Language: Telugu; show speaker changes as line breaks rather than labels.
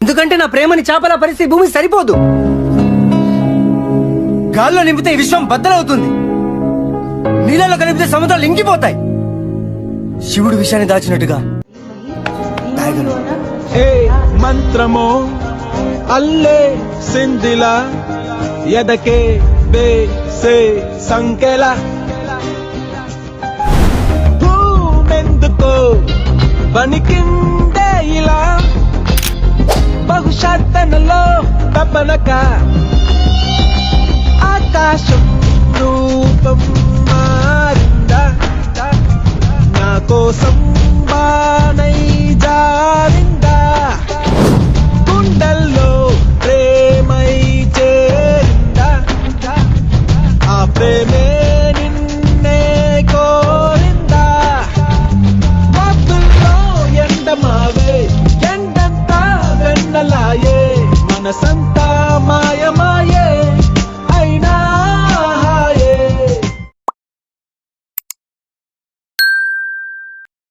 ఎందుకంటే నా ప్రేమని చేపల పరిస్థితి భూమి సరిపోదు. గాల్లో నింపితే ఈ విశ్వం బద్దలవుతుంది, నీళ్ళలో కలిపితే సముద్రాలు ఇంకిపోతాయి. శివుడు విషయాన్ని దాచినట్టుగా తాగను.
ఏ మంత్రమో అల్లే సింధిల ఎదకే వేసే సంకెల భూమెందుకో వణికిందే ఇలా బహుశా తనలో తపనక ఆకాశం రూపం మారిందా నా కోసం బానై